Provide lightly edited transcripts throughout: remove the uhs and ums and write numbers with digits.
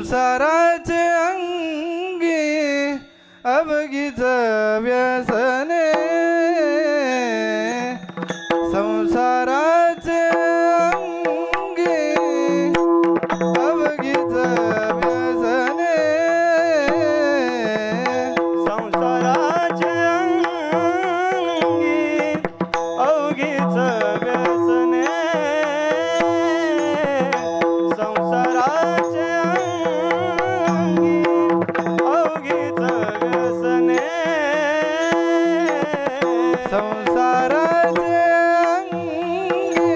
संसाराचे अंगी अवघीच व्यसने संसाराचे अंगी अवघीच व्यसने संसाराचे अंगी अवघीच व्यसने संसाराचे अंगी अवघीच व्यसने संसाराचे अंगी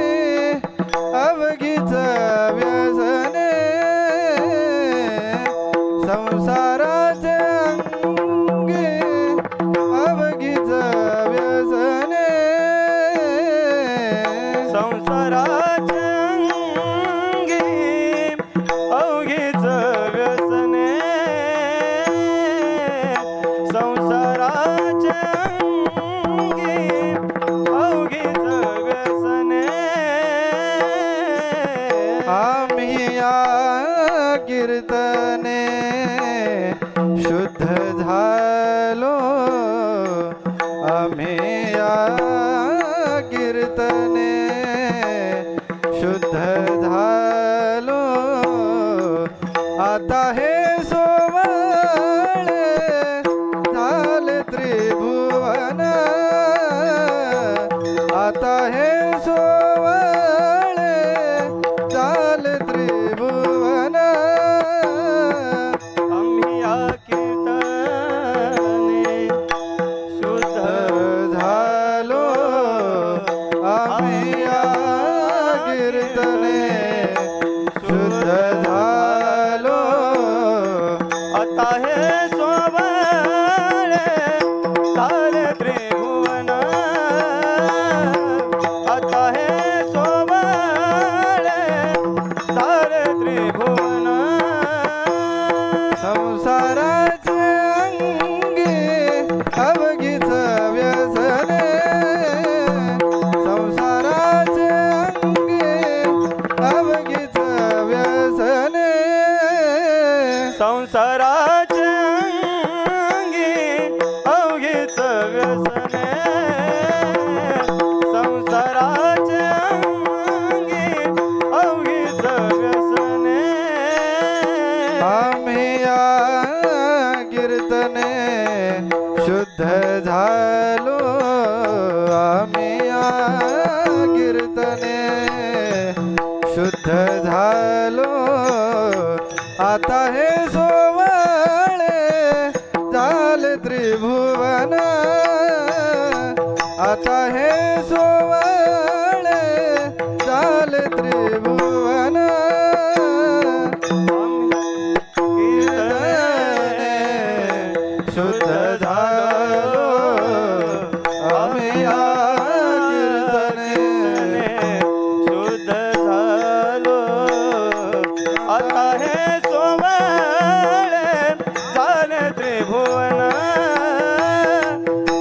अवघीच व्यसने संसाराचे अंगी अवघीच व्यसने संसाराचे अंगी अवघीच व्यसने संसाराचे अंगी अवघीच व्यसने आम्ही या कीर्तने शुद्ध झालो आम्ही या कीर्तने शुद्ध झालो आता हे सोवळे झाले त्रिभुवन आता हे सोवळे झाले त्रिभुवन आम्ही या कीर्तने शुद्ध झालो आम्ही या कीर्तने शुद्ध झालो आता हे सोवळे झाले त्रिभुवन आता हे सोवळे झाले त्रिभुवन संसाराचे अंगी अवघीच व्यसने संसाराचे अंगी अवघीच व्यसने संसाराचे अंगी अवघीच व्यसने संसाराचे अंगी अवघीच व्यसने आम्ही या कीर्तने शुद्ध झालो आम्ही या कीर्तने शुद्ध झालो आता हे सोवळे झाले त्रिभुवन आता हे सोवळे झाले त्रिभुवन शुद्ध झालो आम्ही या कीर्तने शुद्ध झालो आता हे सोवळे झाले त्रिभुवन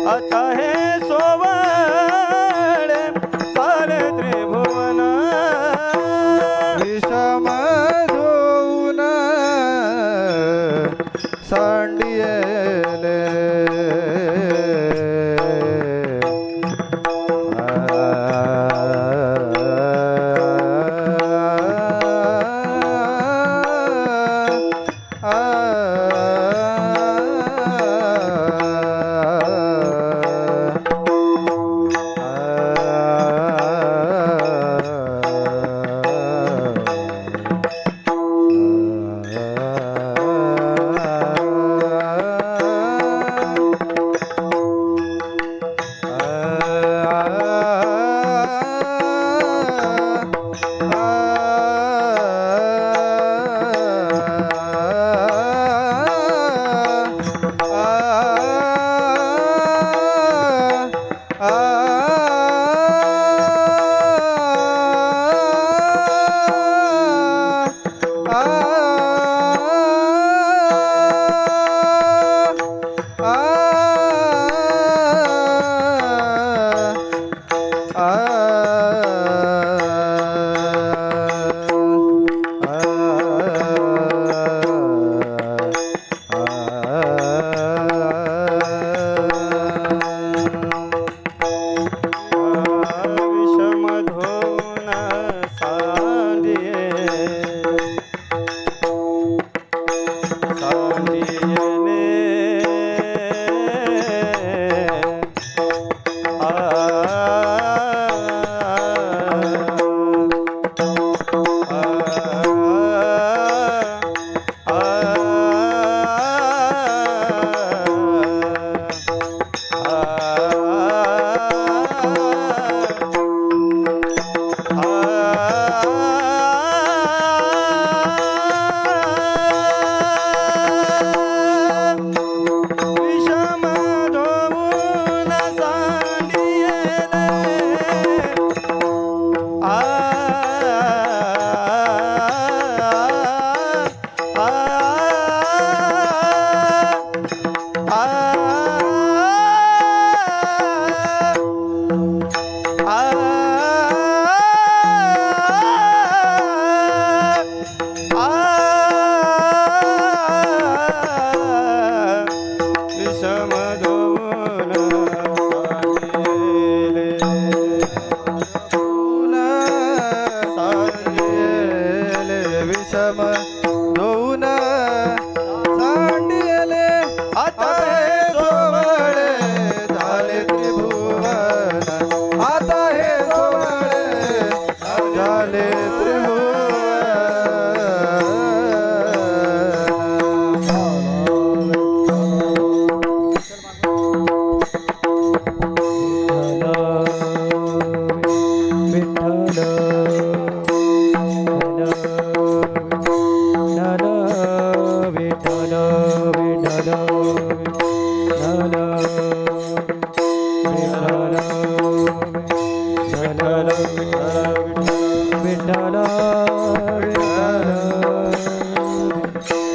आता हे सोवळे झाले त्रिभुवन विषम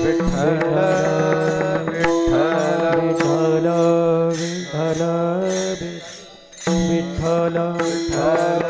विठ्ठल विठ्ठल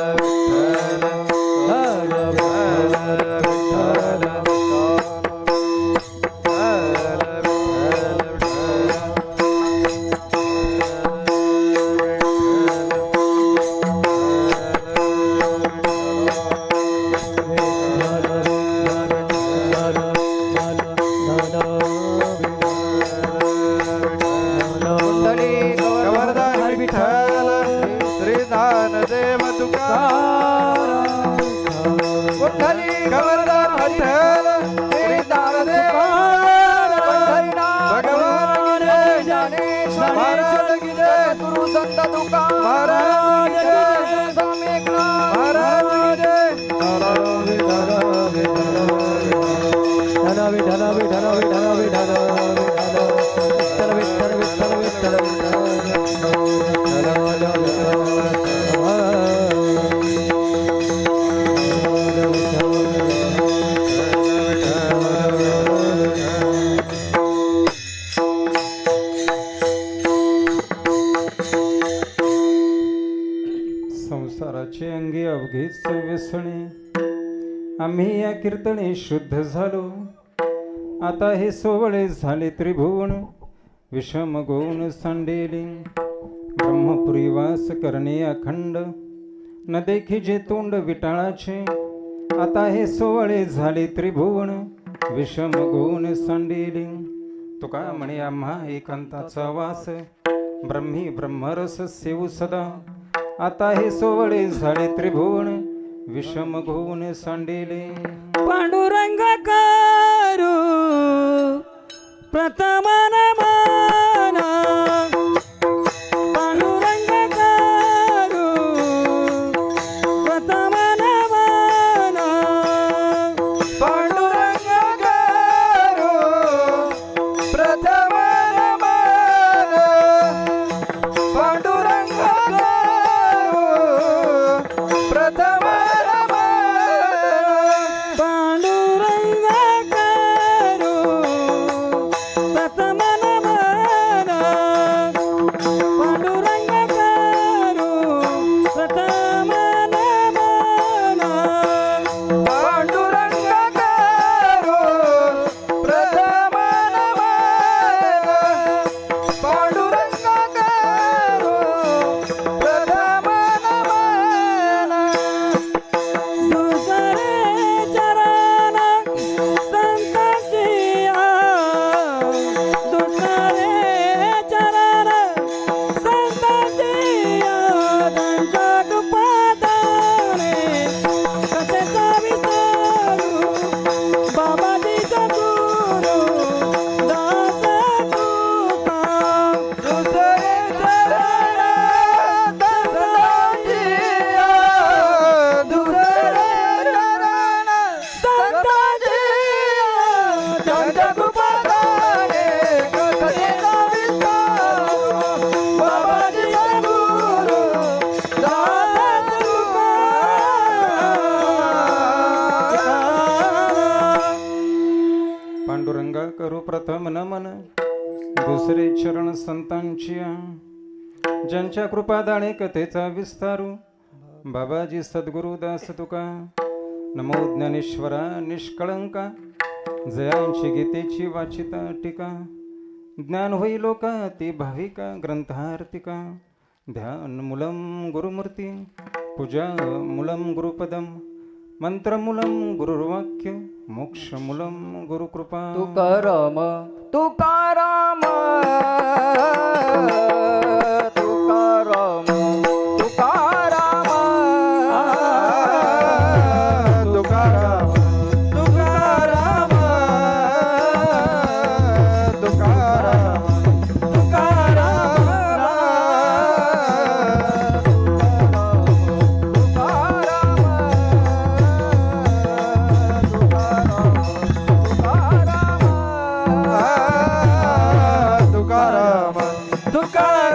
संसाराचे अंगी अवघेच व्यसने आम्ही या कीर्तने शुद्ध झालो. आता हे सोवळे झाले त्रिभुवन विषम गुण सांडेले. ब्रह्मपुरी वास करणे अखंड न देखी जे तोंड विटाळाचे. आता हे सोवळे झाले त्रिभुवन विषम गुण सांडेले. तुका म्हणे आम्हा एकांताचा वास ब्रह्मी ब्रह्मरस सेवू सदा. आता हे सोवळे झाले त्रिभुवन विषम गुण सांडेले. पांडुरंग करू प्रथम नमन. पांडुरंग करू प्रथम नमन. पांडुरंग करू प्रथम नमन. पांडुरंग करू प्रथम पांडुरंगा करू प्रथम नमन. दुसरे चरण संतांची ज्यांच्या कृपादाणे कथेचा विस्तारू. बाबाजी सद्गुरु दास तुका नमो ज्ञानेश्वरा निष्कळंका. जयांची गीतेची वाचिता टीका. ज्ञान होई लोका ती भाविका ग्रंथार्तिका. ध्यान मूलम गुरुमूर्ती पूजा मूलम गुरुपदम. मंत्रमूलम गुरुर्वाक्य मोक्षमूलम गुरुकृपा. तुकाराम तुकाराम तुकाराम तुकाराम तुकाराम तुकाराम तुकाराम तुकाराम तुकाराम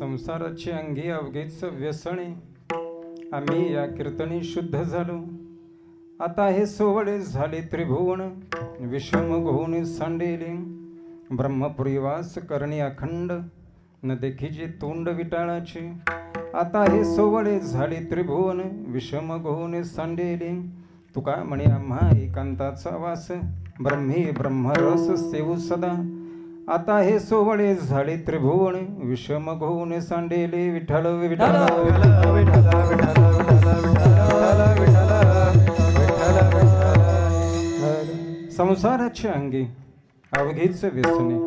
संसाराची अंगी अवघेच व्यसने आम्ही या कीर्तनी शुद्ध झालो. आता हे सोवळे झाले त्रिभुवन विषम घोणे सांडेले. ब्रह्मपुरी वास करणे अखंड न देखीचे तोंड विटाळाचे. आता हे सोवळे झाले त्रिभुवन विषम घोणे सांडेले. तुका म्हणे आम्हा एकांताचा वास ब्रह्मी ब्रह्मरस सेवू सदा. आता हे सोवळे झाले त्रिभुवन विषम घोणे सांडेले. विठ्ठल विठ्ठल संसाराच्या अंगी अवघीच व्यसने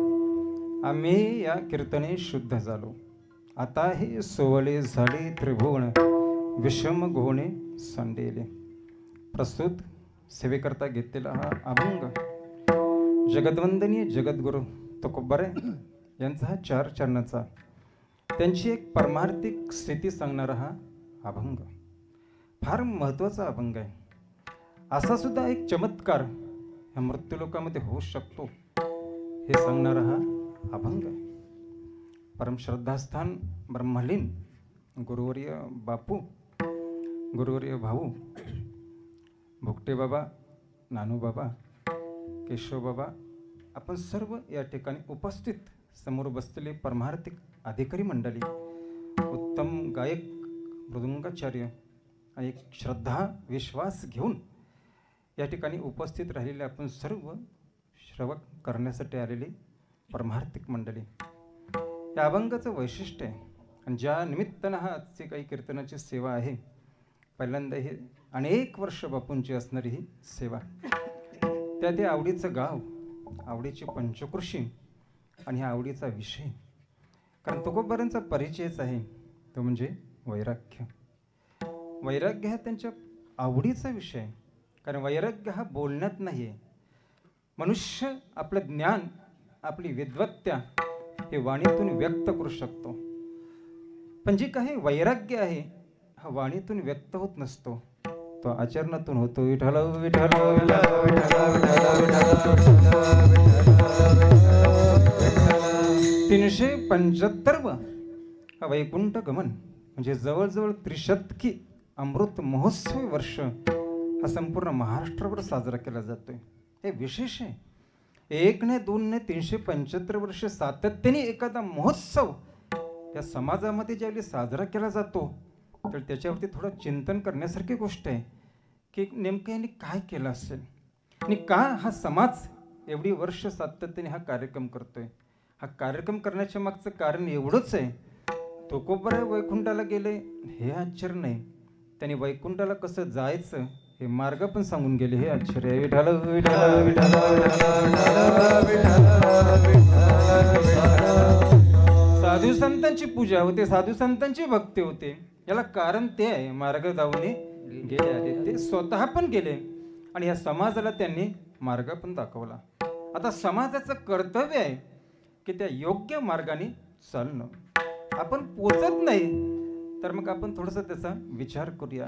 आम्ही या कीर्तने शुद्ध झालो. आता हे सोवळे झाले त्रिभुवन विषम घोणे सांडेले. प्रस्तुत सेवेकरता घेतलेला हा अभंग जगद्वंदनीय जगद्गुरु तुकोबारे यांचा हा 4 चरणाचा त्यांची एक परमार्थिक स्थिती सांगणारा हा अभंग फार महत्त्वाचा अभंग आहे. असा सुद्धा एक चमत्कार या मृत्यूलोकामध्ये होऊ शकतो हे सांगणारा हा अभंग आहे. परमश्रद्धास्थान ब्रह्मलीन गुरुवर्य बापू, गुरुवर्य भाऊ, भुकटे बाबा, नानू बाबा, केशव बाबा, आपण सर्व या ठिकाणी उपस्थित समोर बसलेले परमार्थिक अधिकारी मंडळी, उत्तम गायक मृदुंगाचार्य आणि एक श्रद्धा विश्वास घेऊन या ठिकाणी उपस्थित राहिलेले आपण सर्व श्रवण करण्यासाठी आलेली परमार्थिक मंडळी. या अभंगाचं वैशिष्ट्य आहे आणि ज्या निमित्तानं हा आजची काही कीर्तनाची सेवा आहे, पहिल्यांदा ही अनेक वर्ष बापूंची असणारी ही सेवा, त्यात हे आवडीचं गाव, आवडीची पंचकृषी आणि ह्या आवडीचा विषय. कारण तुकोबारांचा परिचयच आहे तो म्हणजे वैराग्य. वैराग्य हा त्यांच्या आवडीचा विषय आहे. कारण वैराग्य हा बोलण्यात नाही आहे. मनुष्य आपलं ज्ञान, आपली विद्वत्ता हे वाणीतून व्यक्त करू शकतो, पण जे काही वैराग्य आहे हा वाणीतून व्यक्त होत नसतो, तो आचरणातून होतो. विठ्ठल विठ्ठल 375 हा वैकुंठ गमन म्हणजे जवळजवळ त्रिशतकी अमृत महोत्सवी वर्ष हा संपूर्ण महाराष्ट्रावर साजरा केला जातोय. हे विशेष आहे. 1 ने 2 ने 375 वर्ष सातत्याने एखादा महोत्सव या समाजामध्ये ज्यावेळी साजरा केला जातो तर त्याच्यावरती थोडं चिंतन करण्यासारखी गोष्ट आहे की नेमकं यांनी काय केलं असेल आणि का हा समाज एवढी वर्ष सातत्याने हा कार्यक्रम करतोय. हा कार्यक्रम करण्याच्या मागचं कारण एवढंच आहे, तुकोबाराय वैकुंठाला गेले हे आश्चर्य नाही, त्यांनी वैकुंठाला कसं जायचं हे मार्ग पण सांगून गेले हे आश्चर्य आहे. विठ्ठल विठ्ठल विठ्ठल साधू संतांची पूजा होते, साधू संतांची भक्ती होते. याला कारण ते आहे मार्ग दावणे गेले आले, ते स्वतः पण गेले आणि या समाजाला त्यांनी मार्ग पण दाखवला. आता समाजाचं कर्तव्य आहे की त्या योग्य मार्गाने चालणं. आपण पोचत नाही तर मग आपण थोडंसं त्याचा विचार करूया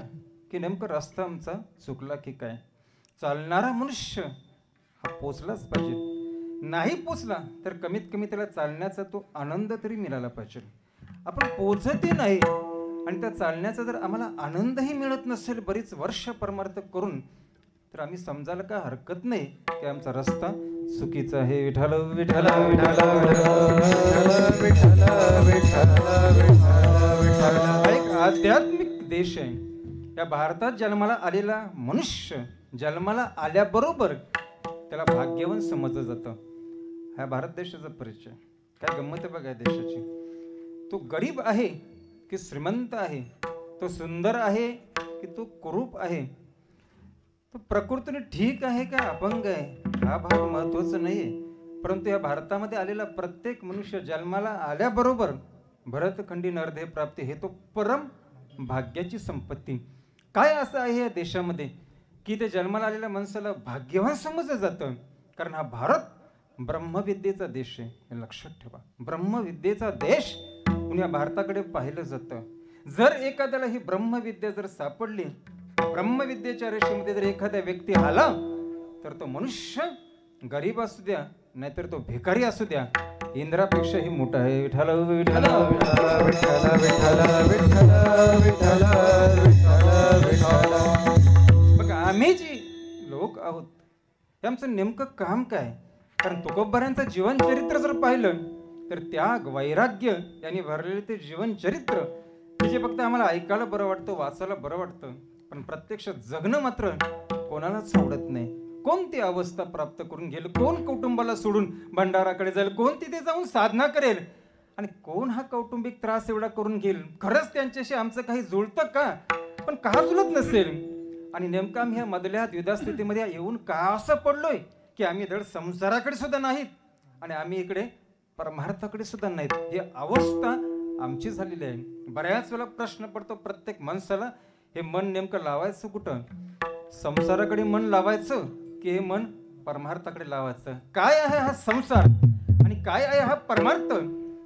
की नेमकं रस्ता आमचा चुकला की काय. चालणारा मनुष्य हा पोचलाच पाहिजे, नाही पोचला तर कमीत कमी त्याला चालण्याचा तो आनंद तरी मिळाला पाहिजे. आपण पोचतही नाही आणि त्या चालण्याचा जर आम्हाला आनंदही मिळत नसेल बरीच वर्ष परमार्थ करून, तर आम्ही समजायला काय हरकत नाही की आमचा रस्ता चुकीचा आहे. विठ्ठल विठ्ठल एक आध्यात्मिक देश आहे. या भारतात जन्माला आलेला मनुष्य जन्माला आल्याबरोबर त्याला भाग्यवान समजलं जातं. हा भारत देशाचा परिचय. काय गंमत आहे बघा देशाची. तो गरीब आहे की श्रीमंत आहे, तो सुंदर आहे की तो कुरूप आहे, तो प्रकृतीने ठीक आहे का अपंग आहे, हा भाग महत्वाचा नाहीये. परंतु या भारतामध्ये आलेला प्रत्येक मनुष्य जन्माला आल्याबरोबर भरतखंडी नरदेह प्राप्ती हे तो परम भाग्याची संपत्ती. काय असं आहे या देशामध्ये की ते जन्माला आलेल्या माणसाला भाग्यवान समजलं जातं. कारण हा भारत ब्रह्मविद्येचा देश आहे, हे लक्षात ठेवा. ब्रह्मविद्येचा देश म्हणून या भारताकडे पाहिलं जातं. जर एखाद्याला ही ब्रह्मविद्या जर सापडली, ब्रह्मविद्येच्या रेषेमध्ये जर एखादा व्यक्ती आला तर तो मनुष्य गरीब असू द्या नाहीतर तो भिकारी असू द्या, इंद्रापेक्षाही मोठा आहे. विठ्ठल विठ्ठल विठ्ठल विठ्ठल विठ्ठल विठ्ठल विठ्ठल विठ्ठल. बघा आम्ही जी लोक आहोत हे आमचं नेमकं काम काय? कारण तुकोबारांचं जीवन चरित्र जर पाहिलं तर त्याग वैराग्य यांनी भरलेले ते जीवन चरित्र की जे फक्त आम्हाला ऐकायला बरं वाटतं, वाचायला बरं वाटतं, पण प्रत्यक्ष जगणं मात्र कोणालाच आवडत नाही. कोण ती अवस्था प्राप्त करून घेईल? कोण कुटुंबाला सोडून भंडाराकडे जाईल? कोण तिथे जाऊन साधना करेल? आणि कोण हा कौटुंबिक त्रास एवढा करून घेईल? खरंच त्यांच्याशी आमचं काही जुळतं का? पण का जुळत नसेल? आणि नेमकं आम्ही ह्या मधल्या द्विधा स्थितीमध्ये येऊन का असं पडलोय की आम्ही धड संसाराकडे सुद्धा नाहीत आणि आम्ही इकडे परमार्थाकडे सुद्धा नाहीत. ही अवस्था आमची झालेली आहे. बऱ्याच वेळा प्रश्न पडतो प्रत्येक माणसाला, हे मन नेमकं लावायचं कुठं? संसाराकडे मन लावायचं की हे मन परमार्थाकडे लावायचं? काय आहे हा संसार आणि काय आहे हा परमार्थ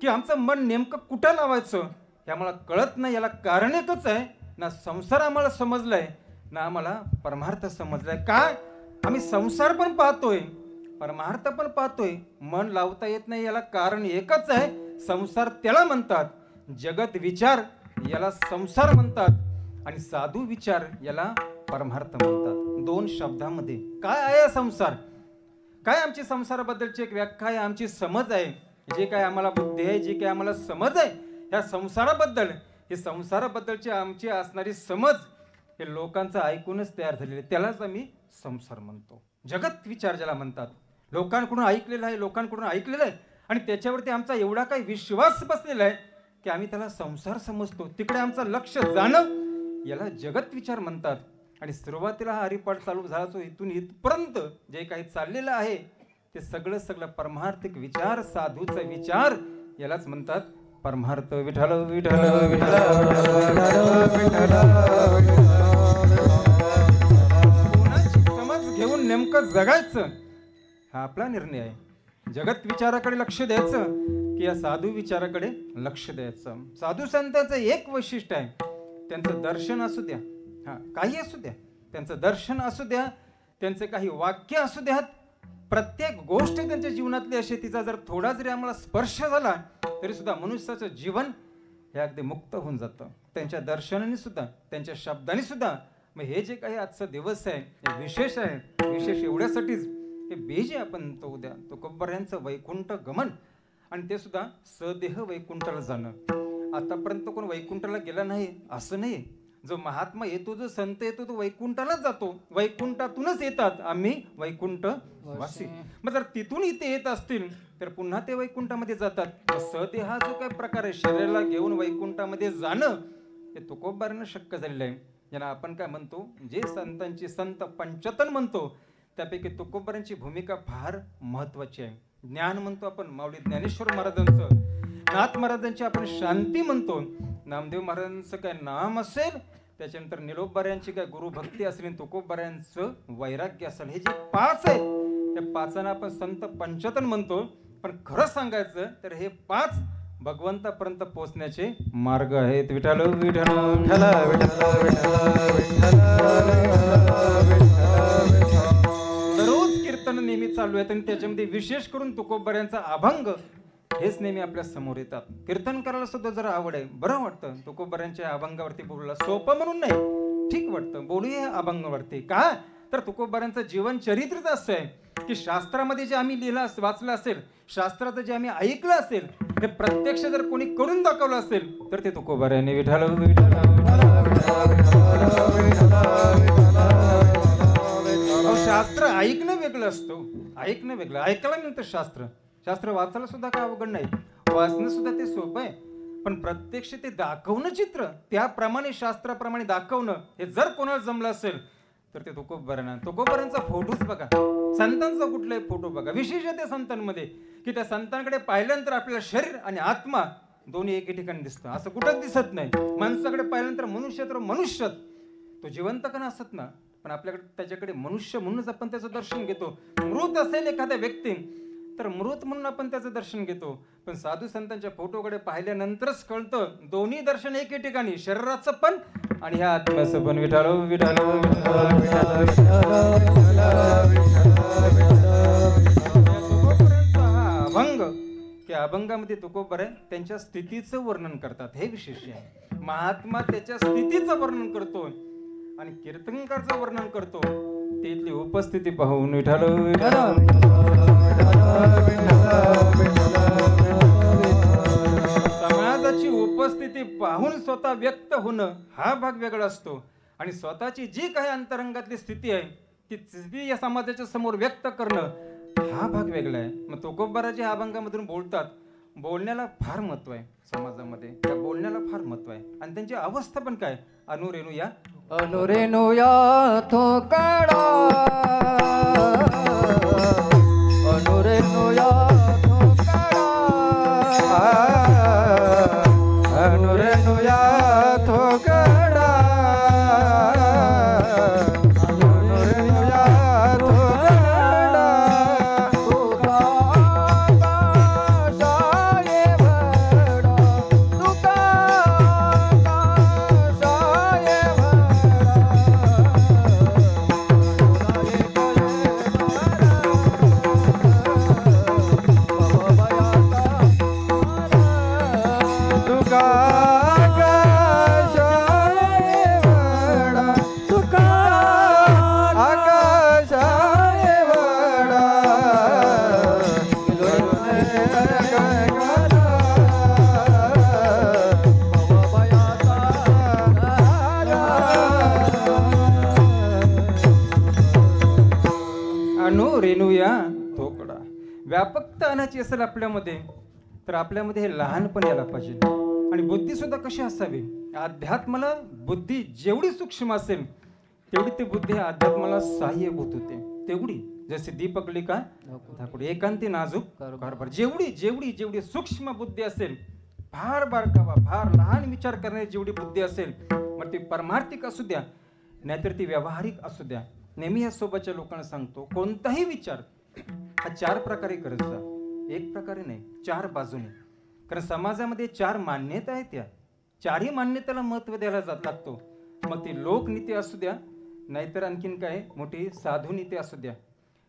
की आमचं मन नेमकं कुठं लावायचं हे आम्हाला कळत नाही. याला कारण एकच आहे, ना संसार आम्हाला समजलाय ना आम्हाला परमार्थ समजलाय. काय आम्ही संसार पण पाहतोय, परमार्थ पण पाहतोय, मन लावता येत नाही. याला कारण एकच आहे, संसार त्याला म्हणतात. जगत विचार याला संसार म्हणतात आणि साधू विचार याला परमार्थ म्हणतात. दोन शब्दामध्ये काय आहे संसार? काय आमची संसाराबद्दलची एक व्याख्या आहे, आमची समज आहे, जे काय आम्हाला बुद्धी आहे, जे काय आम्हाला समज आहे या संसाराबद्दल, हे संसाराबद्दलची आमची असणारी समज हे लोकांचं ऐकूनच तयार झालेले, त्यालाच आम्ही संसार म्हणतो. जगत विचार ज्याला म्हणतात, लोकांकडून ऐकलेलं आहे, लोकांकडून ऐकलेलं आहे आणि त्याच्यावरती आमचा एवढा काही विश्वास बसलेला आहे की आम्ही त्याला संसार समजतो. तिकडे आमचं लक्ष जाणं याला जगत विचार म्हणतात. आणि सुरुवातीला हा हरिपाठ चालू झाला तो इथून इथपर्यंत जे काही चाललेलं आहे ते सगळं परमार्थिक विचार, साधूचा विचार यालाच म्हणतात परमार्थ. विठ्ठल विठ्ठल कोणाची समज घेऊन नेमकं जगायचं हा आपला निर्णय आहे. जगत विचाराकडे लक्ष द्यायचं की या साधू विचाराकडे लक्ष द्यायचं. साधू संतांचं एक वैशिष्ट्य आहे, त्यांचं दर्शन असू द्या, काही असू द्या, त्यांचं दर्शन असू द्या, त्यांचे काही वाक्य असू द्यात, प्रत्येक गोष्ट त्यांच्या जीवनातली अशी तिचा जर थोडा जरी आम्हाला स्पर्श झाला तरी सुद्धा मनुष्याचं जीवन हे अगदी मुक्त होऊन जातं. त्यांच्या दर्शनाने सुद्धा, त्यांच्या शब्दाने सुद्धा. मग हे जे काही आजचा दिवस आहे हे विशेष आहे. विशेष एवढ्यासाठीच हे बीज आपण तो उद्या तुकोबारायांचं वैकुंठ गमन आणि ते सुद्धा सदेह वैकुंठाला जाणं. आतापर्यंत कोण वैकुंठाला गेला नाही असं नाही. जो महात्मा येतो, जो संत येतो तो वैकुंठालाच जातो. वैकुंठातूनच येतात आम्ही वैकुंठ वासी. मग जर तिथून इथे येत असतील तर पुन्हा ते वैकुंठामध्ये जातात. सदेह हा जो काही प्रकार आहे शरीराला घेऊन वैकुंठामध्ये जाणं हे तुकोबारांना शक्य झालेलं आहे. ज्यांना आपण काय म्हणतो, जे संतांची संत पंचतन म्हणतो त्यापैकी तुकोबारांची भूमिका फार महत्वाची आहे. ज्ञान म्हणतो आपण माऊली ज्ञानेश्वर महाराजांचं, नाथ महाराजांची आपण शांती म्हणतो, नामदेव महाराजांचं काय नाम असेल, त्याच्यानंतर निरोबाऱ्यांची काय गुरुभक्ती असेल, तुकोबाऱ्यांचं वैराग्य असेल, हे जे पाच आहेत त्या पाचांना आपण संत पंचतन म्हणतो. पण खरं सांगायचं तर हे पाच भगवंतापर्यंत पोहोचण्याचे मार्ग आहेत. विठ्ठल विठ्ठल विठ्ठल दररोज कीर्तन नेहमी चालू आहेत आणि त्याच्यामध्ये विशेष करून तुकोबाऱ्यांचा अभंग हेच नेहमी आपल्या समोर येतात. कीर्तन करायला सुद्धा जरा आवड आहे, बरं वाटतं. तुकोबारांच्या अभंगावरती बोलला सोपं म्हणून नाही, ठीक वाटतं बोलूया अभंगावरती. का तर तुकोबारांचं जीवन चरित्रच असं आहे की शास्त्रामध्ये जे आम्ही लिहिलं वाचलं असेल, शास्त्राचं जे आम्ही ऐकलं असेल, हे प्रत्यक्ष जर कोणी करून दाखवलं असेल तर ते तुकोबारांनी. विठ्ठल शास्त्र ऐकणं वेगळं असतं, ऐकणं वेगळं. ऐकायला मिळतं शास्त्र, शास्त्र वाचायला सुद्धा काय अवघड नाही, वाचणं सुद्धा ते सोपं आहे. पण प्रत्यक्ष ते दाखवणं, चित्र त्याप्रमाणे शास्त्राप्रमाणे दाखवणं हे जर कोणाला जमलं असेल तर ते तुकोबारांना. तुकोबारांचा फोटोच बघा, संतांचा कुठलाही फोटो बघा. विशेष आहे त्या संतांमध्ये की त्या संतांकडे पाहिल्यानंतर आपल्याला शरीर आणि आत्मा दोन्ही एके ठिकाणी दिसतं, असं कुठंच दिसत नाही. माणसाकडे पाहिल्यानंतर मनुष्य तर मनुष्यच, तो जिवंत का नसत ना, पण आपल्याकडे त्याच्याकडे मनुष्य म्हणूनच आपण त्याचं दर्शन घेतो. मृत असेल एखाद्या व्यक्ती तर मृत म्हणून आपण त्याचं दर्शन घेतो. पण साधू संतांच्या फोटोकडे पाहिल्यानंतरच कळतं दोन्ही दर्शन एके ठिकाणी, शरीराचं पण आणि ह्या आत्म्याचं पण. विठ्ठल विठ्ठल हा अभंग की अभंगामध्ये तुकोबर आहे त्यांच्या स्थितीचं वर्णन करतात, हे विशेष आहे. महात्मा त्याच्या स्थितीचं वर्णन करतो आणि कीर्तनकारचं वर्णन करतो, तिथली उपस्थिती पाहून विठ्ठल समाजाची उपस्थिती पाहून स्वतः व्यक्त होणं हा भाग वेगळा असतो आणि स्वतःची जी काही अंतरंगातली स्थिती आहे ती स्थिती या समाजाच्या समोर व्यक्त करणं हा भाग वेगळा आहे. मग तुकोबाराजी ह्या अभंगामधून बोलतात, बोलण्याला फार महत्व आहे समाजामध्ये, त्या बोलण्याला फार महत्व आहे आणि त्यांची अवस्था पण काय, अनुरेणू या अनुरेणुया थोकडा अनुरेणुया अनुरेणुया थोकडा अनुरेणुया थोकडा तुका आकाशाये वडा तुका आकाशाये तुका आकाशाये वडा तुका आकाशाये वडा अनुरेणू या थोकडा. व्यापकता आणायची असेल आपल्यामध्ये तर आपल्यामध्ये हे लहानपण यायला पाहिजे आणि बुद्धी सुद्धा कशी असावी. अध्यात्माला बुद्धी जेवढी सूक्ष्म असेल तेवढी ती बुद्धी अध्यात्माला सहाय्यभूत होते, तेवढी जशी दीपकली का धाकुडी एकांती नाजूक कारभार. जेवढी जेवढी जेवढी सूक्ष्म बुद्धी असेल, फार बारकावा फार लहान विचार करण्याची जेवढी बुद्धी असेल, मग ती परमार्थिक असू द्या नाहीतर ती व्यावहारिक असू द्या. नेहमी या सोबतच्या लोकांना सांगतो, कोणताही विचार हा 4 प्रकारे करत जा, एक प्रकारे नाही, 4 बाजूने. कारण समाजामध्ये 4 मान्यता आहेत, त्या 4ही मान्यतेला महत्व द्यायला लागतो. मग ती लोकनीती असू द्या नाहीतर आणखीन काय मोठी साधुनीती असू द्या,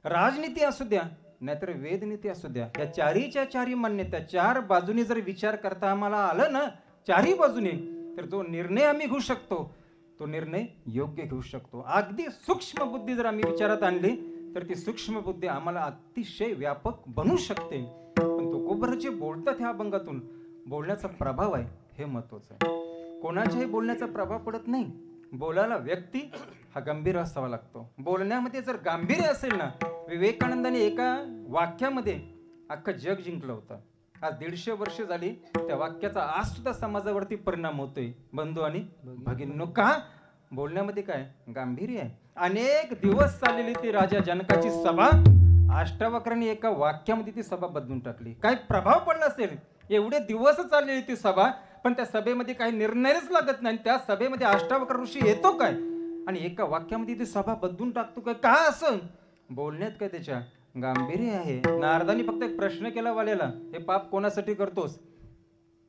राजनीती असू द्या नाहीतर वेदनीती असू द्या. या 4च्या मान्यता 4 बाजूने जर विचार करता आम्हाला आलं ना 4ही बाजूने, तर जो निर्णय आम्ही घेऊ शकतो तो निर्णय योग्य घेऊ शकतो. अगदी सूक्ष्म बुद्धी जर आम्ही विचारात आणली तर ती सूक्ष्म बुद्धी आम्हाला अतिशय व्यापक बनू शकते. पण तुकोबाराजी बोलतात ह्या अभंगातून, बोलण्याचा प्रभाव आहे हे महत्वाचं आहे. कोणाच्याही बोलण्याचा प्रभाव पडत नाही, बोलायला व्यक्ती हा गंभीर असावा लागतो. बोलण्यामध्ये जर गांभीर्य असेल ना, विवेकानंदाने एका वाक्यामध्ये अख्खं जग जिंकलं होतं. आज 150 वर्ष झाली त्या वाक्याचा आज सुद्धा समाजावरती परिणाम होतोय. बंधू आणि भगिनींनो, का बोलण्यामध्ये काय गांभीर्य आहे. अनेक दिवस चाललेली ती राजा जनकाची सभा, अष्टावक्रांनी एका वाक्यामध्ये ती सभा बदलून टाकली. काय प्रभाव पडला असेल, एवढे दिवस चाललेली ती सभा, पण त्या सभेमध्ये काही निर्णयच लागत नाही. त्या सभेमध्ये अष्टावक्र ऋषी येतो काय आणि एका वाक्यामध्ये ती सभा बदलून टाकतो काय, का असं बोलण्यात काय त्याच्या गांभीर्य आहे. नारदांनी फक्त एक प्रश्न केला वाल्याला, हे पाप कोणासाठी करतोस,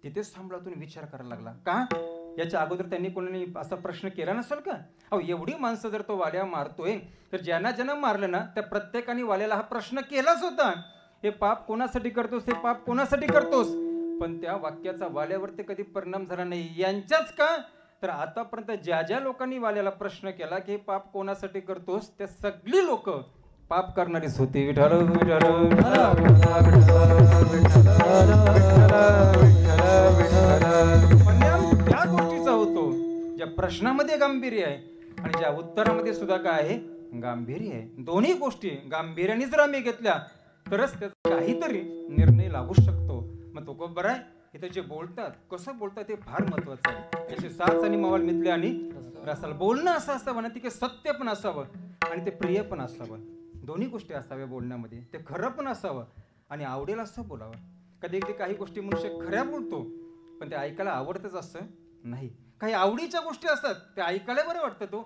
तिथेच थांबला, विचार करायला लागला. का याच्या अगोदर त्यांनी कोणी असा प्रश्न केला नसेल का. अहो एवढी माणसं जर तो वाल्या मारतोय तर ज्यांना ज्यांना मारलं ना त्या प्रत्येकाने वाल्याला हा प्रश्न केलाच होता, हे पाप कोणासाठी करतोस, हे पाप कोणासाठी करतोस. पण त्या वाक्याचा वाल्यावरती कधी परिणाम झाला नाही. यांच्याच का तर आतापर्यंत ज्या ज्या लोकांनी वाल्याला प्रश्न केला की हे पाप कोणासाठी करतोस, त्या सगळी लोक पाप करणारीच होती. विठ्ठल परिणाम त्या गोष्टीचा होतो ज्या प्रश्नामध्ये गांभीर्य आहे आणि ज्या उत्तरामध्ये सुद्धा काय आहे गांभीर्य आहे. दोन्ही गोष्टी गांभीर्याने जर आम्ही घेतल्या तरच त्याचा काहीतरी निर्णय लागू शकतो. मग तो खूप बरं आहे. इथे जे बोलतात कसं बोलतात हे फार महत्वाचं आहे. त्याचे साथ आणि मावल मिथले आणि रसाल बोलणं असं असावं ना, ते सत्य पण असावं आणि ते प्रिय पण असावं. दोन्ही गोष्टी असाव्या बोलण्यामध्ये. ते खरं पण असावं आणि आवडेल असं बोलावं. कधी कधी काही गोष्टी मनुष्य खऱ्या बोलतो पण ते ऐकायला आवडतच असं नाही. काही आवडीच्या गोष्टी असतात ते ऐकायला बरं वाटतं तो,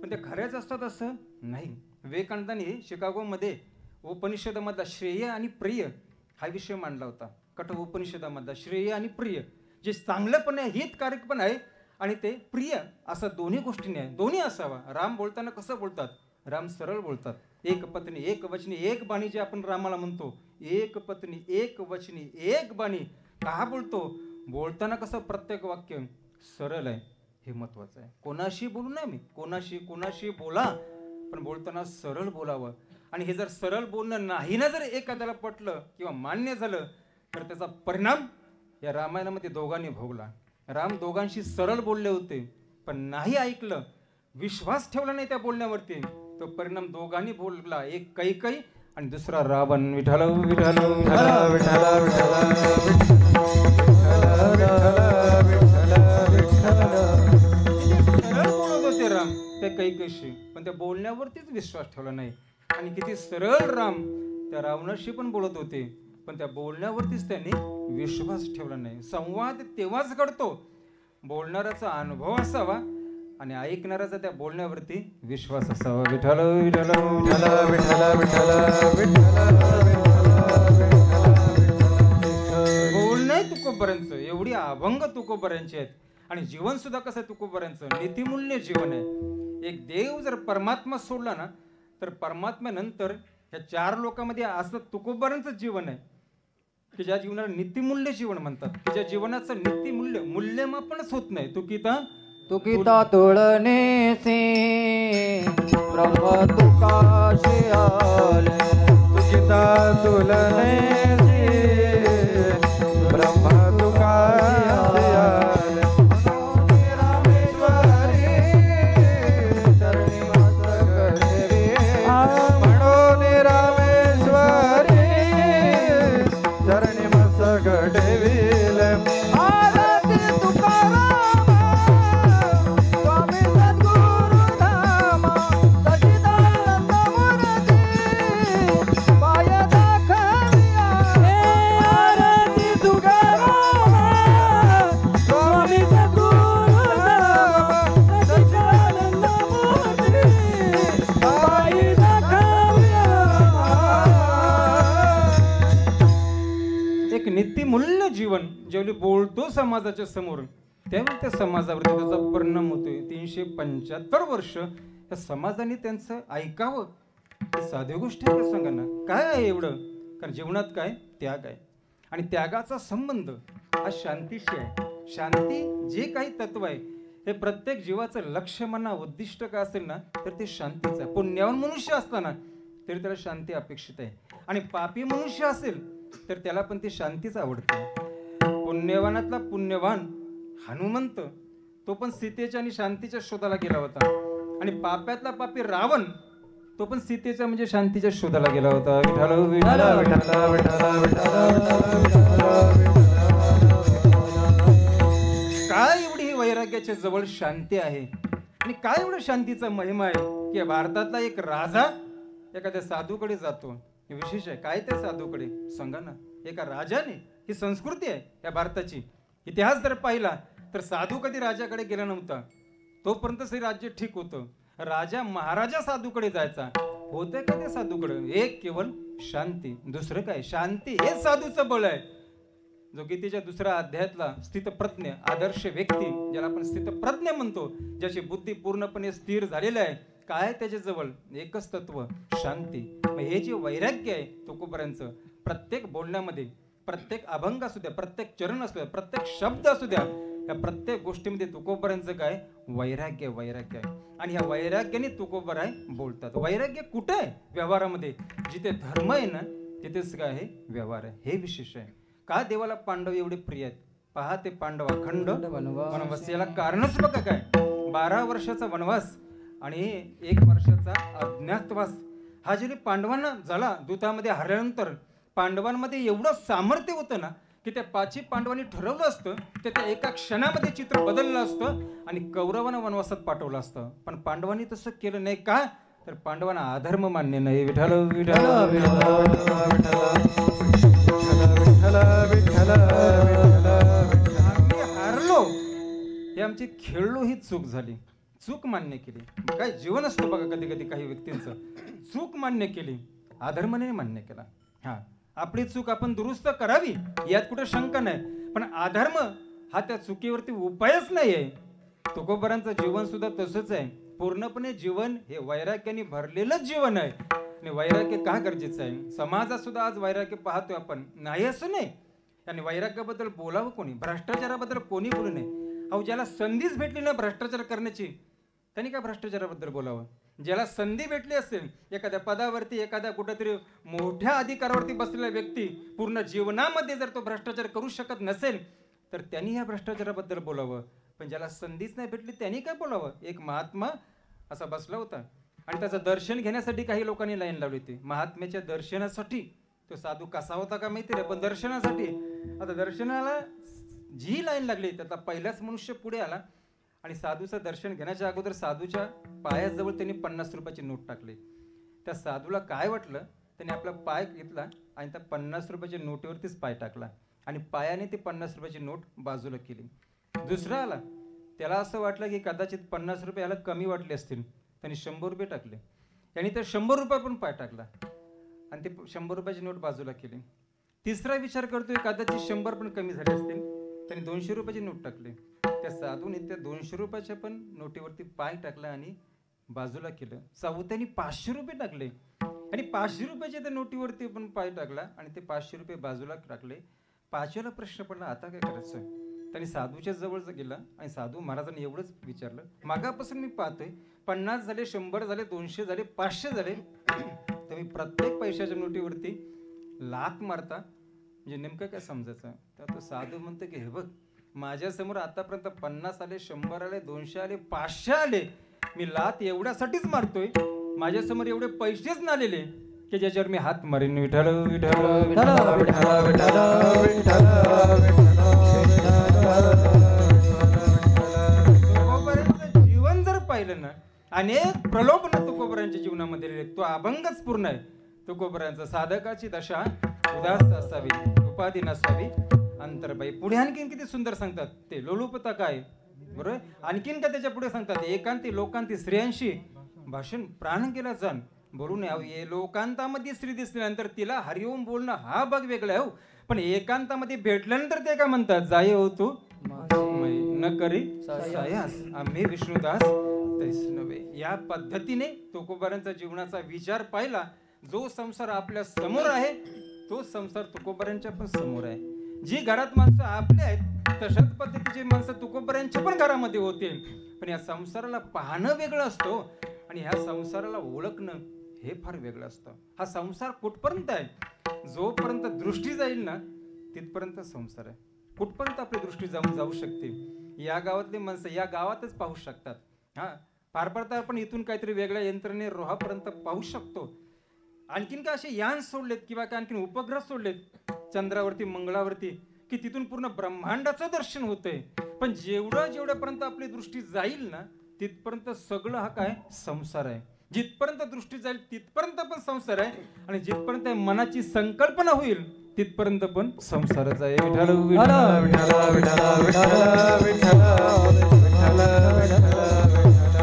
पण ते खऱ्याच असतात असं नाही. विवेकानंदांनी शिकागोमध्ये उपनिषदामधला श्रेय आणि प्रिय हा विषय मांडला होता. कठोर उपनिषदामधला श्रेय आणि प्रिय, जे चांगलं पण आहे, हितकारक पण आहे आणि ते प्रिय असं दोन्ही गोष्टीने आहे. दोन्ही असावा. राम बोलताना कसं बोलतात, राम सरळ बोलतात. एक पत्नी एक वचनी एक बाणी जे आपण रामाला म्हणतो, एक पत्नी एक वचनी एक बाणी का बोलतो? बोलताना कसं प्रत्येक वाक्य सरळ आहे, हे महत्वाचं आहे. कोणाशी बोलू नये मी, कोणाशी बोला, पण बोलताना सरळ बोलावं. आणि हे जर सरळ बोलणं नाही ना जर एखाद्याला पटलं किंवा मान्य झालं तर त्याचा परिणाम या रामायणामध्ये दोघांनी भोगला. राम दोघांशी सरळ बोलले होते, पण नाही ऐकलं, विश्वास ठेवला नाही त्या बोलण्यावरती, तो परिणाम दोघांनी भोगला. एक कैकई आणि दुसरा रावण. विठ्ठल विठ्ठल विठ्ठल विठ्ठल सरळ बोलत होते राम त्या कैकईशी, पण त्या बोलण्यावरतीच विश्वास ठेवला नाही. आणि किती सरळ राम त्या रावणाशी पण बोलत होते, पण त्या बोलण्यावरतीच त्यांनी विश्वास ठेवला नाही. संवाद तेव्हाच घडतो बोलणाऱ्याचा अनुभव असावा आणि ऐकणाऱ्याचा त्या बोलण्यावरती विश्वास असावा. विठ्ठल विठ्ठल विठ्ठल विठ्ठल बोलणं तुकोबऱ्यांचं, एवढी अभंग तुकोबऱ्यांची आहेत. आणि जीवन सुद्धा कसं आहे तुकोबऱ्यांचं, नीतिमूल्य जीवन आहे. एक देव जर परमात्मा सोडला ना तर परमात्म्यानंतर ह्या चार लोकांमध्ये असं तुकोबऱ्यांचं जीवन आहे की ज्या जीवनाला नीतिमूल्य जीवन म्हणतात, की ज्या जीवनाचं नीतिमूल्य मूल्यमापनच होत नाही. तुकिता तुळणे से ब्रह्म तुकाशी आले, तुकिता तुलने ब्रह्म तुकाशी आले. रामेश्वरी चरणी मस्तक ठेवी, म्हणून रामेश्वरी चरणी मस्तक ठेविले. आरती तुकाराम स्वामी सद्गुरु धाम, सच्चिदानंद मूर्ती पाय दाखविया. आरती तुकाराम स्वामी सद्गुरु धाम, सच्चिदानंद मूर्ती पाय दाखविया. एक नीतिमूल्य जीवन ज्यावेळी बोलतो समाजाच्या समोर, त्यावेळी त्या समाजावरती त्याचा परिणाम होतोय. 375 वर्ष त्या समाजाने त्यांचं ऐकावं, ही साधी गोष्ट आहे का सांगा ना? काय आहे एवढं? कारण जीवनात काय त्याग आहे, आणि त्यागाचा संबंध हा शांतीशी आहे. शांती जे काही तत्व आहे हे प्रत्येक जीवाचं लक्ष्य म्हणा, उद्दिष्ट का असेल ना तर ते शांतीचं आहे. पुण्यवान मनुष्य असताना तरी त्याला शांती अपेक्षित आहे, आणि पापी मनुष्य असेल तर त्याला पण ती शांतीच आवडते. पुण्यवानातला पुण्यवान हनुमंत तो पण सीतेच्या आणि शांतीच्या शोधाला गेला होता, आणि पाप्यातला पापी रावण तो पण सीतेच्या म्हणजे शांतीच्या शोधाला गेला होता. विठ्ठल विठ्ठल विठ्ठल विठ्ठल विठ्ठल. काय एवढी ही वैराग्याच्या जवळ शांती आहे, आणि काय एवढं शांतीचा महिमा आहे की भारतातला एक राजा एखाद्या साधूकडे जातो. हे विशेष आहे. काय त्या साधूकडे सांगा ना? एका राजाने, ही संस्कृती आहे या भारताची. इतिहास जर पाहिला तर साधू कधी राजाकडे गेला नव्हता, तोपर्यंत हे राज्य ठीक होतं. राजा महाराजा साधूकडे जायचा. होतं का त्या साधूकडे? एक केवळ शांती, दुसरं काय? शांती हे साधूचं बळ आहे. जो गीतेच्या दुसऱ्या अध्यायातला स्थितप्रज्ञ आदर्श व्यक्ती, ज्याला आपण स्थितप्रज्ञ म्हणतो, ज्याची बुद्धी पूर्णपणे स्थिर झालेली आहे, काय त्याच्याजवळ? एकच तत्व, शांती. हे जे वैराग्य आहे तुकोबऱ्यांचं, प्रत्येक बोलण्यामध्ये, प्रत्येक अभंग असू द्या, प्रत्येक चरण असू द्या, प्रत्येक शब्द असू द्या, या प्रत्येक गोष्टीमध्ये तुकोबऱ्यांचं काय? वैराग्य. वैराग्य आहे. आणि ह्या वैराग्याने तुकोबराय बोलतात. वैराग्य कुठे आहे? व्यवहारामध्ये. जिथे धर्म आहे ना तिथेच काय आहे? व्यवहार आहे. हे विशेष आहे. का देवाला पांडव एवढे प्रिय आहेत? पहा ते पांडव अखंड वनवास. याला कारणच बघा काय? 12 वर्षाचा वनवास आणि 1 वर्षाचा अज्ञातवास. हा जरी पांडवांना झाला, दूतामध्ये हरल्यानंतर पांडवांमध्ये एवढं सामर्थ्य होतं ना की त्या 5 पांडवांनी ठरवलं असतं ते त्या एका क्षणामध्ये चित्र बदललं असतं आणि कौरवांना वनवासात पाठवलं असतं. पण पांडवांनी तसं केलं नाही. का? तर पांडवांना अधर्म मान्य नाही. विठ्ठल विठ्ठल आम्ही हारलो, हे आमची खेळलो, ही चूक झाली. चूक मान्य केली. काय जीवन असतं बघा कधी कधी काही व्यक्तींचं. चूक मान्य केली, अधर्माने मान्य केला. हा, आपली चूक आपण दुरुस्त करावी यात कुठे शंका नाही, पण अधर्म हा त्या चुकीवरती उपायच नाही आहे. तुकोबरांचं जीवन सुद्धा तसंच आहे. पूर्णपणे जीवन हे वैराग्याने भरलेलंच जीवन आहे. आणि वैराग्य का गरजेचं आहे? समाजात सुद्धा आज वैराग्य पाहतोय आपण, नाही असं नाही. आणि वैराग्याबद्दल बोलावं कोणी? भ्रष्टाचाराबद्दल कोणी बोलू नये. अहो, ज्याला संधीच भेटली ना भ्रष्टाचार करण्याची, त्यांनी काय भ्रष्टाचाराबद्दल बोलावं? ज्याला संधी भेटली असेल, एखाद्या पदावरती, एखाद्या कुठेतरी मोठ्या अधिकारावरती बसलेला व्यक्ती पूर्ण जीवनामध्ये जर तो भ्रष्टाचार करू शकत नसेल तर त्यांनी ह्या भ्रष्टाचाराबद्दल बोलावं. पण ज्याला संधीच नाही भेटली त्यांनी काय बोलावं? एक महात्मा असा बसला होता आणि त्याचं दर्शन घेण्यासाठी काही लोकांनी लाईन लावली होती. महात्म्याच्या दर्शनासाठी. तो साधू कसा होता का माहिती नाही, पण दर्शनासाठी. आता दर्शनाला जी लाईन लागली त्याचा पहिलाच मनुष्य पुढे आला आणि साधूचं दर्शन घेण्याच्या अगोदर साधूच्या पायाजवळ त्यांनी 50 रुपयाची नोट टाकली. त्या साधूला काय वाटलं, त्याने आपला पाय घेतला आणि त्या 50 रुपयाच्या नोटीवरतीच पाय टाकला आणि पायाने ती 50 रुपयाची नोट बाजूला केली. दुसरा आला, त्याला असं वाटलं की कदाचित 50 रुपये याला कमी वाटले असतील, त्यांनी 100 रुपये टाकले. यांनी तर 100 रुपये पण पाय टाकला आणि ते 100 रुपयाची नोट बाजूला केली. तिसरा विचार करतोय कदाचित 100 पण कमी झाले असतील, त्यांनी 200 रुपयाची नोट टाकली. त्या साधूने त्या 200 रुपयाच्या पण नोटीवरती पाय टाकला आणि बाजूला केलं. चौथ्याने 500 रुपये टाकले आणि 500 रुपयाच्या त्या नोटीवरती पण पाय टाकला आणि ते 500 रुपये बाजूला टाकले. पाचव्याला प्रश्न पडला, आता काय करायचं? त्यांनी साधूच्या जवळ गेला आणि साधू महाराजांनी एवढंच विचारलं, मागापासून मी पाहतोय 50 झाले, 100 झाले, 200 झाले, 500 झाले, तुम्ही प्रत्येक पैशाच्या नोटीवरती लाथ मारता, म्हणजे नेमकं काय समजायचं? तर तो साधू म्हणतो की हे बघ, माझ्यासमोर आतापर्यंत 50 आले, 100 आले, 200 आले, 500 आले, मी लाथ एवढ्यासाठीच मारतोय, माझ्यासमोर एवढे पैसेच नालेले की ज्याच्यावर मी हात मारीन. विठ्ठल विठ्ठल विठ्ठल विठ्ठल तुकोबारांचं जीवन जर पाहिलं ना, अनेक प्रलोभन तुकोबारांच्या जीवनामध्ये तो अभंगच पूर्ण आहे. तुकोबारांचा साधकाची दशा उदास असावी, उपाधी नसावी अंतरबाई. पुढे आणखीन किती सुंदर सांगतात ते, लोलुपता काय बरोबर. आणखीन काय त्याच्या पुढे सांगतात, एकांती लोकांती स्त्रियांशी भाषण प्राण केला जाण बोलून यावे. लोकांतामध्ये स्त्री दिसल्यानंतर तिला हरिओम बोलणं हा भाग वेगळा आहे. पण एकांतामध्ये भेटल्यानंतर ते काय म्हणतात, जाय हो तू न करी सायास आम्ही विष्णुदास तैस नव्हे. या पद्धतीने तुकोबारांचा जीवनाचा विचार पाहिला. जो संसार आपल्या समोर आहे तो संसार तुकोबारांच्या पण समोर आहे. जी घरात माणसं आपले आहेत तशाच पद्धतीची माणसं तुकोबारांच्या पण घरामध्ये होते. पण या संसाराला पाहणं वेगळं असतं आणि ह्या संसाराला ओळखणं हे फार वेगळं असतं. हा संसार कुठपर्यंत आहे, जोपर्यंत दृष्टी जाईल ना तिथपर्यंत संसार आहे. कुठपर्यंत आपली दृष्टी जाऊ शकते. या गावातली माणसं या गावातच पाहू शकतात. हा, फार फार तर आपण इथून काहीतरी वेगळ्या यंत्रणे रोहापर्यंत पाहू शकतो. आणखीन काय असे यान सोडलेत किंवा काय आणखीन उपग्रह सोडलेत चंद्रावरती, मंगळावरती, की तिथून पूर्ण ब्रह्मांडाचं दर्शन होतंय. पण जेवढ्यापर्यंत आपली दृष्टी जाईल ना तिथपर्यंत सगळं हा काय संसार आहे. जिथपर्यंत दृष्टी जाईल तिथपर्यंत पण संसार आहे आणि जिथपर्यंत मनाची संकल्पना होईल तिथपर्यंत पण संसारच आहे. विठ्ठल विठ्ठल विठ्ठल विठ्ठल विठ्ठल.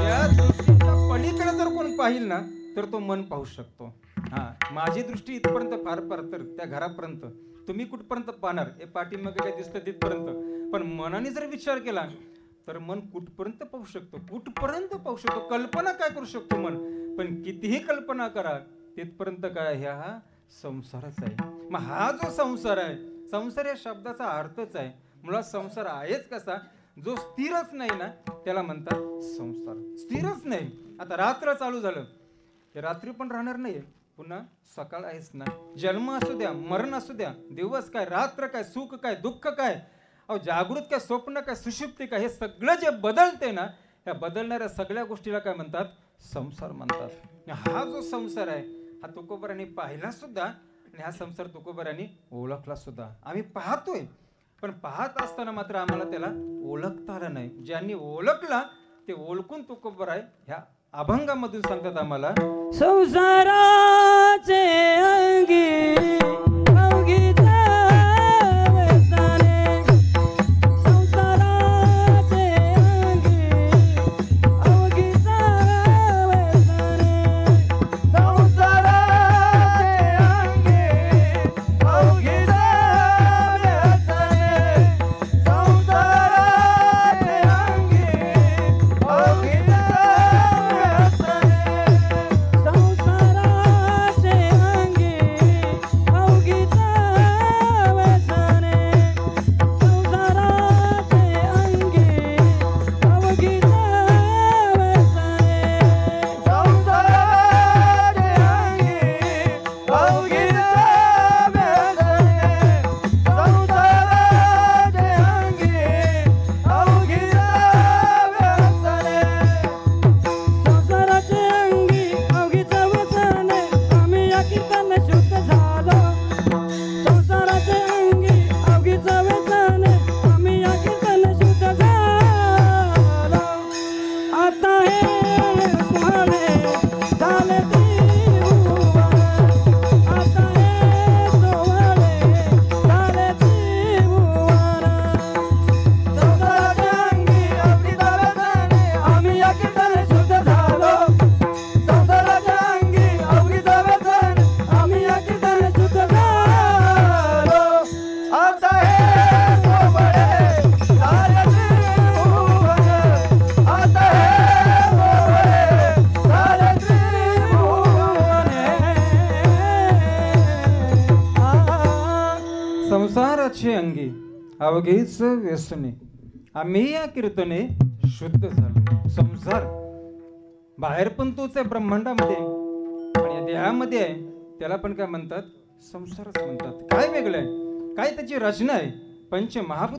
या दृष्टीच्या पलीकडे जर कोण पाहिल ना तर तो मन पाहू शकतो. हा, माझी दृष्टी इथपर्यंत फार फार तर त्या घरापर्यंत, तुम्ही कुठपर्यंत पाहणार हे पाठीमागे काय दिसतं तिथपर्यंत. पण मनाने जर विचार केला तर मन कुठपर्यंत पाहू शकतो, कुठपर्यंत पाहू शकतो. कल्पना काय करू शकतो मन, पण कितीही कल्पना करा तिथपर्यंत काय हा संसारच आहे. मग हा जो संसार आहे, संसार या शब्दाचा अर्थच आहे. मुळात संसार आहेच कसा, जो स्थिरच नाही ना त्याला म्हणतात संसार. स्थिरच नाही. आता रात्र चालू झालं ते रात्री पण राहणार नाही, पुन्हा सकाळ आहेच ना. जन्म असू द्या, मरण असू द्या, दिवस काय, रात्र काय, सुख काय, दुःख काय, अहो जागृत काय, स्वप्न काय, सुषुप्ती काय, हे सगळं जे बदलते ना, या बदलणाऱ्या सगळ्या गोष्टीला काय म्हणतात, संसार म्हणतात. हा जो संसार आहे हा तुकोबारांनी पाहिला सुद्धा आणि हा संसार तुकोबारांनी ओळखला सुद्धा. आम्ही पाहतोय पण पाहत असताना मात्र आम्हाला त्याला ओळखता आलं नाही. ज्यांनी ओळखला ते ओळखून तुकोबाराय ह्या अभंगामधून सांगतात आम्हाला, संसाराचे अंगी अवघी जावे सारे, संसाराचे अंगी अवघी जावे सारे, संसाराचे अंगी अवघी जावे सारे, संसाराचे अंगी अवघी जावे सारे, संसाराचे देहाचे अंगी अवघीच व्यसने आम्ही या कीर्तने शुद्ध झालो. संसार बाहेर पण तोच आहे ब्रह्मांडामध्ये आणि या देहामध्ये आहे, त्याला पण काय म्हणतात? संसारच म्हणतात. काय वेगळं आहे? काय त्याची रचना आहे? पंचमहाभूत